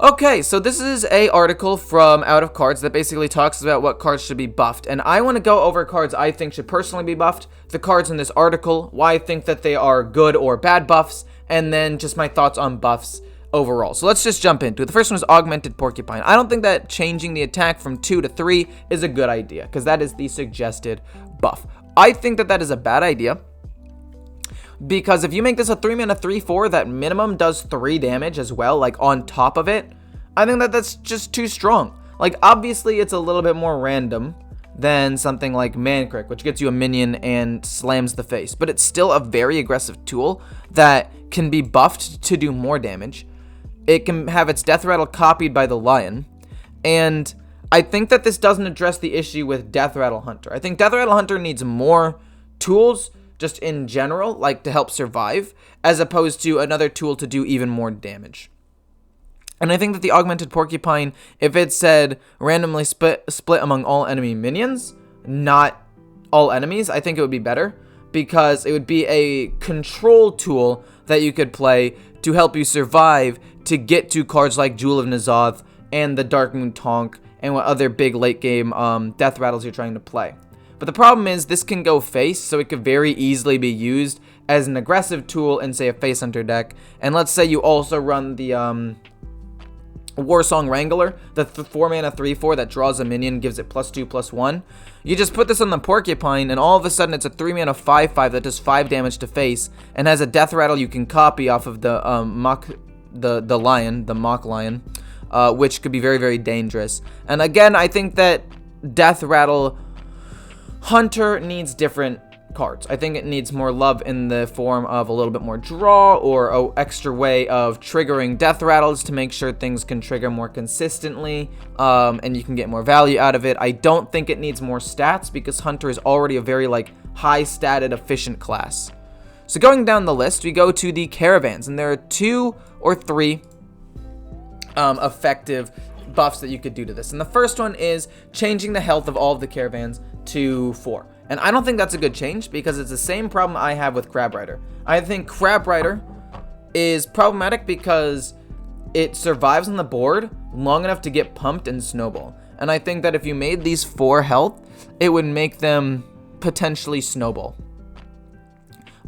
Okay, so this is a article from Out of Cards that basically talks about what cards should be buffed, and I want to go over cards I think should personally be buffed, the cards in this article, why I think that they are good or bad buffs, and then just my thoughts on buffs overall. So let's just jump into it. The first one is Augmented Porcupine. I don't think that changing the attack from 2 to 3 is a good idea, because that is the suggested buff. I think that that is a bad idea, because if you make this a 3-mana 3/4 that minimum does 3 damage as well, like on top of it, I think that that's just too strong. Like, obviously it's a little bit more random than something like Mancrick, which gets you a minion and slams the face, but it's still a very aggressive tool that can be buffed to do more damage. It can have its Death Rattle copied by the Lion, and I think that this doesn't address the issue with Death Rattle Hunter. I think Death Rattle Hunter needs more tools just in general, like to help survive, as opposed to another tool to do even more damage. And I think that the Augmented Porcupine, if it said randomly split among all enemy minions, not all enemies, I think it would be better, because it would be a control tool that you could play to help you survive to get to cards like Jewel of N'Zoth and the Dark Moon Tonk and what other big late game death rattles you're trying to play. But the problem is this can go face, so it could very easily be used as an aggressive tool in, say, a Face Hunter deck. And let's say you also run the Warsong Wrangler, the 4-mana 3/4 that draws a minion, gives it +2/+1. You just put this on the Porcupine, and all of a sudden it's a 3-mana 5/5 that does 5 damage to face, and has a Death Rattle you can copy off of the Lion, the Mock Lion, which could be very, very dangerous. And again, I think that Death Rattle Hunter needs different cards. I think it needs more love in the form of a little bit more draw, or an extra way of triggering death rattles to make sure things can trigger more consistently, and you can get more value out of it. I don't think it needs more stats, because Hunter is already a very high statted efficient class. So going down the list, we go to the caravans, and there are 2 or 3 effective buffs that you could do to this. And the first one is changing the health of all of the caravans to 4. And I don't think that's a good change, because it's the same problem I have with Crab Rider. I think Crab Rider is problematic because it survives on the board long enough to get pumped and snowball. And I think that if you made these 4 health, it would make them potentially snowball.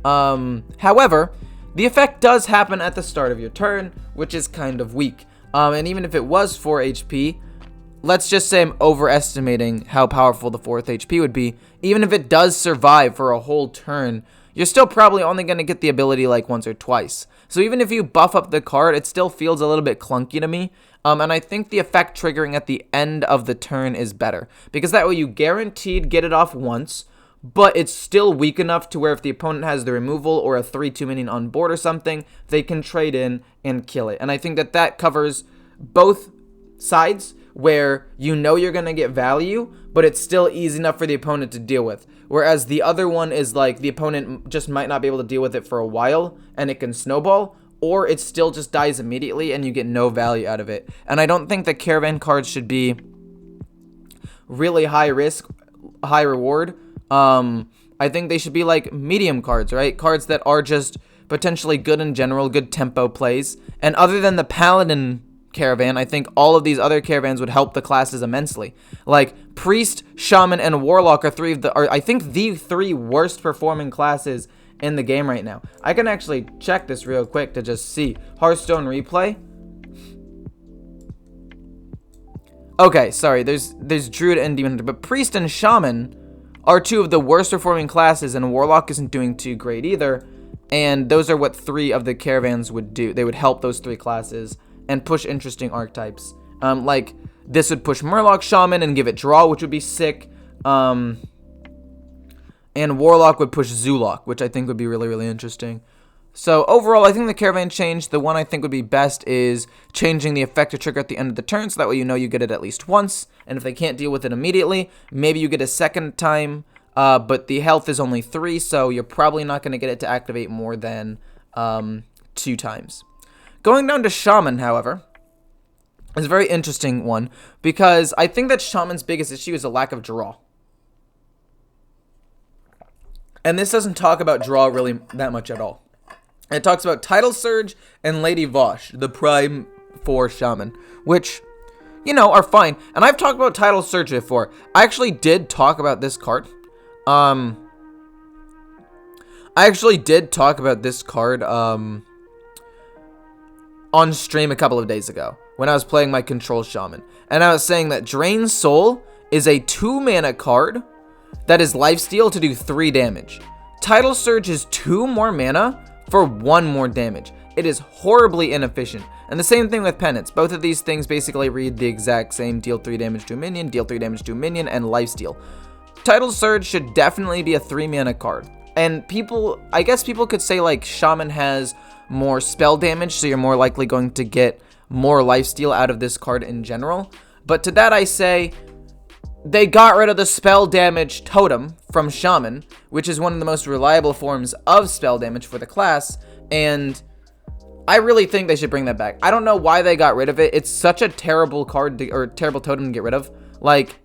However, the effect does happen at the start of your turn, which is kind of weak. And even if it was 4 HP, let's just say I'm overestimating how powerful the 4th HP would be. Even if it does survive for a whole turn, you're still probably only going to get the ability once or twice. So even if you buff up the card, it still feels a little bit clunky to me. And I think the effect triggering at the end of the turn is better, because that way you guaranteed get it off once, but it's still weak enough to where if the opponent has the removal or a 3/2 minion on board or something, they can trade in and kill it. And I think that that covers both sides, where you know you're going to get value, but it's still easy enough for the opponent to deal with. Whereas the other one is the opponent just might not be able to deal with it for a while, and it can snowball, or it still just dies immediately and you get no value out of it. And I don't think the caravan cards should be really high risk, high reward. I think they should be medium cards, right? Cards that are just potentially good in general, good tempo plays. And other than the Paladin caravan, I think all of these other caravans would help the classes immensely. Priest, Shaman, and Warlock are I think the 3 worst performing classes in the game right now. I can actually check this real quick to just see. Hearthstone replay. Okay, sorry, there's Druid and Demon Hunter, but Priest and Shaman are 2 of the worst performing classes, and Warlock isn't doing too great either. And those are what 3 of the caravans would do. They would help those 3 classes and push interesting archetypes. This would push Murloc Shaman and give it draw, which would be sick. And Warlock would push Zulok, which I think would be really, really interesting. So overall, I think the caravan change, the one I think would be best is changing the effect to trigger at the end of the turn, so that way you know you get it at least once. And if they can't deal with it immediately, maybe you get a second time, but the health is only 3, so you're probably not going to get it to activate more than 2 times. Going down to Shaman, however, is a very interesting one, because I think that Shaman's biggest issue is a lack of draw. And this doesn't talk about draw really that much at all. It talks about Tidal Surge and Lady Vosh, the prime for Shaman, which, you know, are fine. And I've talked about Title Surge before. I actually did talk about this card. On stream a couple of days ago when I was playing my Control Shaman. And I was saying that Drain Soul is a 2-mana card that is lifesteal to do 3 damage. Tidal Surge is 2 more mana for 1 more damage. It is horribly inefficient. And the same thing with Penance. Both of these things basically read the exact same: deal 3 damage to a minion, deal 3 damage to a minion, and lifesteal. Tidal Surge should definitely be a 3-mana card. And I guess people could say like Shaman has more spell damage, so you're more likely going to get more lifesteal out of this card in general. But to that I say, they got rid of the spell damage totem from Shaman, which is one of the most reliable forms of spell damage for the class, and I really think they should bring that back. I don't know why they got rid of it. It's such a terrible card or terrible totem to get rid of. Like,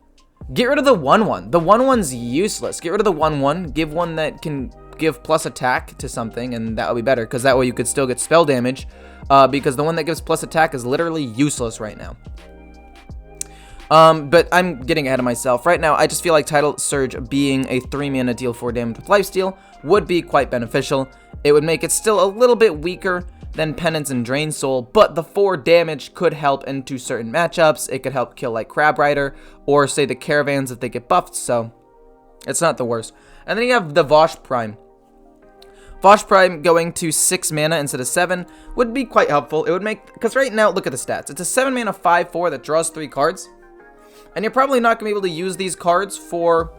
get rid of the 1/1. The 1/1's useless. Get rid of the 1/1. Give one that can give plus attack to something, and that would be better, because that way you could still get spell damage, because the one that gives plus attack is literally useless right now. But I'm getting ahead of myself. Right now, I just feel like Tidal Surge being a 3-mana deal 4 damage with lifesteal would be quite beneficial. It would make it still a little bit weaker than Penance and Drain Soul, but the 4 damage could help into certain matchups. It could help kill like Crab Rider, or say the Caravans if they get buffed, so it's not the worst. And then you have the Vosh Prime. Vosh Prime going to 6 mana instead of 7 would be quite helpful. It would make, because right now, look at the stats. It's a 7 mana 5/4 that draws 3 cards. And you're probably not going to be able to use these cards for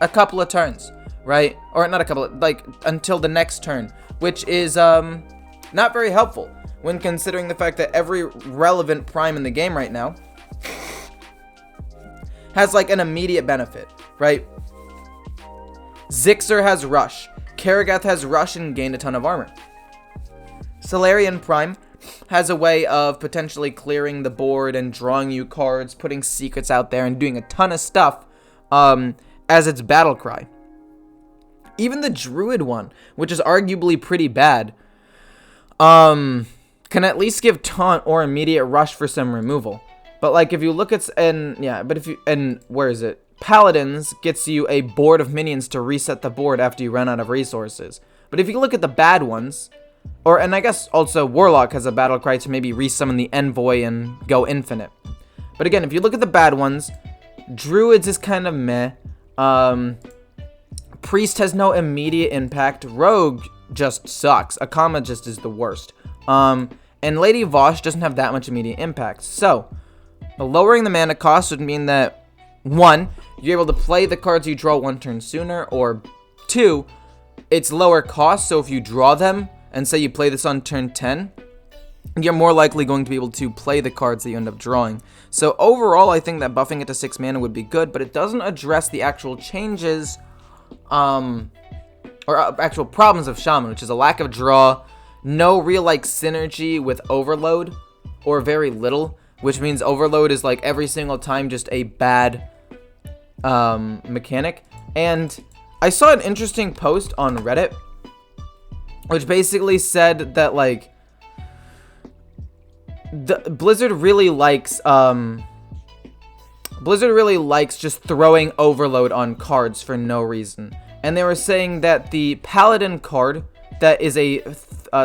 a couple of turns, right? Or not a couple of, like, until the next turn, which is not very helpful when considering the fact that every relevant prime in the game right now has like an immediate benefit, right? Zixer has Rush. Karagath has Rush and gained a ton of armor. Solarian Prime has a way of potentially clearing the board and drawing you cards, putting secrets out there, and doing a ton of stuff as its battle cry. Even the Druid one, which is arguably pretty bad, can at least give taunt or immediate rush for some removal. But like if you look at where is it? Paladins gets you a board of minions to reset the board after you run out of resources. But if you look at the bad ones, and I guess also Warlock has a battle cry to maybe resummon the Envoy and go infinite. But again, if you look at the bad ones, Druids is kind of meh. Priest has no immediate impact. Rogue just sucks. Akama just is the worst. And Lady Vosh doesn't have that much immediate impact. So, lowering the mana cost would mean that, 1, you're able to play the cards you draw 1 turn sooner, or 2, it's lower cost, so if you draw them, and say you play this on turn 10, you're more likely going to be able to play the cards that you end up drawing. So overall, I think that buffing it to 6 mana would be good, but it doesn't address the actual changes, or actual problems of Shaman, which is a lack of draw, no real like synergy with Overload, or very little, which means Overload is like every single time just a bad mechanic. And I saw an interesting post on Reddit, which basically said that like Blizzard really likes just throwing Overload on cards for no reason. And they were saying that the Paladin card that is a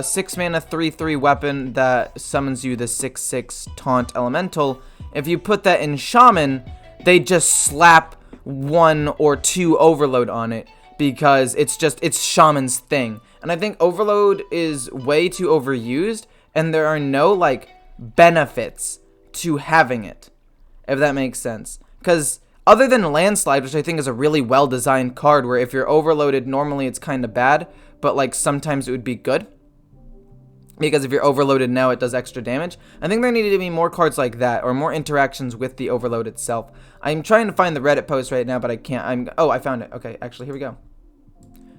6 mana 3/3 weapon that summons you the 6/6 taunt elemental, if you put that in Shaman, they just slap 1 or 2 Overload on it because it's Shaman's thing. And I think Overload is way too overused, and there are no like benefits to having it, if that makes sense. Because other than Landslide, which I think is a really well-designed card, where if you're overloaded, normally it's kind of bad, but like sometimes it would be good, because if you're overloaded now, it does extra damage. I think there needed to be more cards like that, or more interactions with the Overload itself. I'm trying to find the Reddit post right now, but I can't. Oh, I found it. Okay, actually, here we go.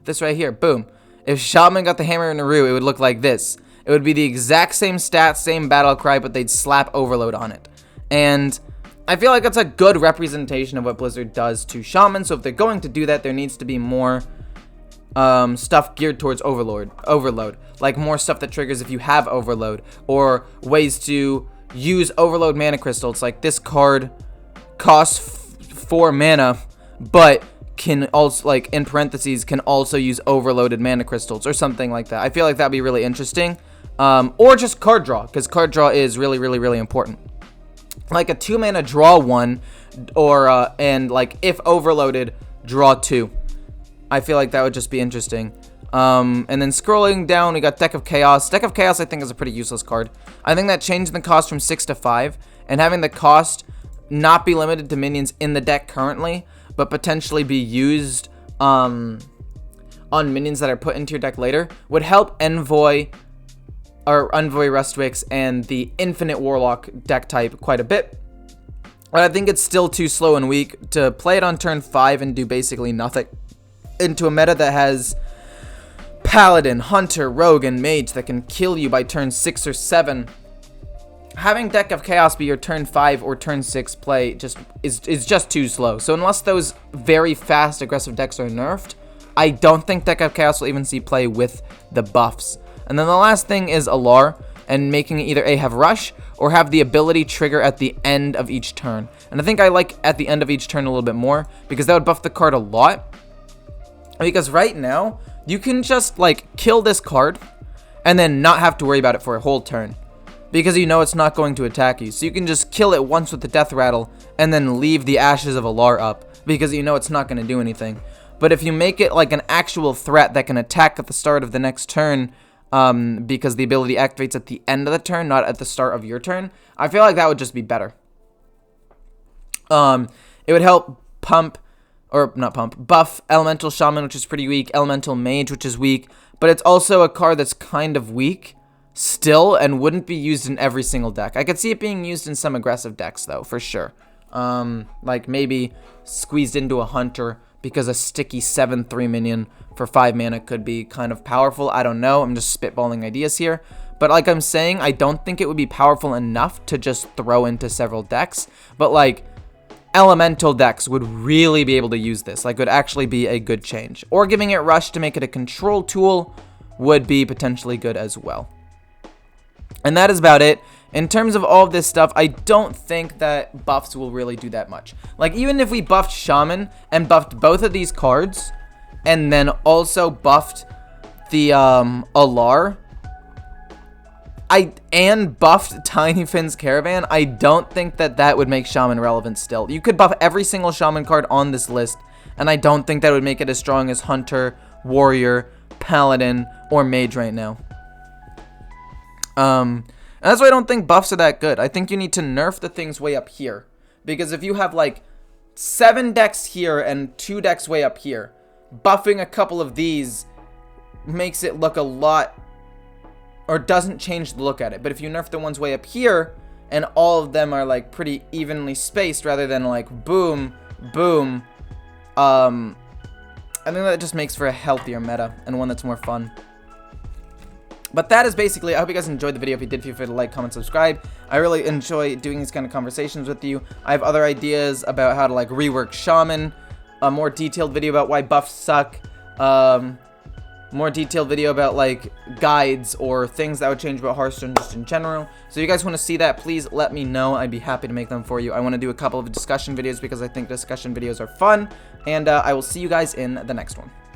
This right here, boom. If Shaman got the Hammer and Naru, it would look like this. It would be the exact same stats, same battle cry, but they'd slap Overload on it. And I feel like that's a good representation of what Blizzard does to Shaman, so if they're going to do that, there needs to be more stuff geared towards overload, like more stuff that triggers if you have Overload, or ways to, use overload mana crystals. Like this card costs 4 mana, but can also, like, in parentheses, can also use overloaded mana crystals or something like that. I feel like that'd be really interesting. Or just card draw, because card draw is really, really, really important. Like a 2 mana draw 1, or and like if overloaded, draw 2. I feel like that would just be interesting. And then scrolling down, we got Deck of Chaos. Deck of Chaos, I think, is a pretty useless card. I think that changing the cost from 6 to 5 and having the cost not be limited to minions in the deck currently, but potentially be used on minions that are put into your deck later, would help Envoy Rustwicks and the Infinite Warlock deck type quite a bit. But I think it's still too slow and weak to play it on turn 5 and do basically nothing into a meta that has Paladin, Hunter, Rogue, and Mage that can kill you by turn 6 or 7. Having Deck of Chaos be your turn 5 or turn 6 play is just too slow. So unless those very fast aggressive decks are nerfed, I don't think Deck of Chaos will even see play with the buffs. And then the last thing is Alar, and making it either A, have Rush, or have the ability trigger at the end of each turn. And I think I like at the end of each turn a little bit more, because that would buff the card a lot. Because right now, you can just, like, kill this card, and then not have to worry about it for a whole turn, because you know it's not going to attack you. So you can just kill it once with the Death Rattle, and then leave the Ashes of Alar up, because you know it's not going to do anything. But if you make it like an actual threat that can attack at the start of the next turn, because the ability activates at the end of the turn, not at the start of your turn, I feel like that would just be better. It would help buff Elemental Shaman, which is pretty weak, Elemental Mage, which is weak, but it's also a card that's kind of weak still and wouldn't be used in every single deck. I could see it being used in some aggressive decks, though, for sure. Like maybe squeezed into a Hunter, because a sticky 7/3 minion for 5 mana could be kind of powerful. I don't know. I'm just spitballing ideas here. But like I'm saying, I don't think it would be powerful enough to just throw into several decks. But like elemental decks would really be able to use this. Like, it would actually be a good change. Or giving it Rush to make it a control tool would be potentially good as well. And that is about it. In terms of all of this stuff, I don't think that buffs will really do that much. Like, even if we buffed Shaman and buffed both of these cards, and then also buffed the Alar, and buffed Tiny Finn's Caravan, I don't think that that would make Shaman relevant still. You could buff every single Shaman card on this list, and I don't think that would make it as strong as Hunter, Warrior, Paladin, or Mage right now. And that's why I don't think buffs are that good. I think you need to nerf the things way up here. Because if you have like 7 decks here and 2 decks way up here, buffing a couple of these makes it look a lot, or doesn't change the look at it. But if you nerf the ones way up here and all of them are like pretty evenly spaced rather than like boom, boom, I think that just makes for a healthier meta and one that's more fun. But that is basically, I hope you guys enjoyed the video. If you did, feel free to like, comment, subscribe. I really enjoy doing these kind of conversations with you. I have other ideas about how to like rework Shaman, a more detailed video about why buffs suck, more detailed video about like guides or things that would change about Hearthstone just in general. So if you guys want to see that, please let me know. I'd be happy to make them for you. I want to do a couple of discussion videos because I think discussion videos are fun. And I will see you guys in the next one.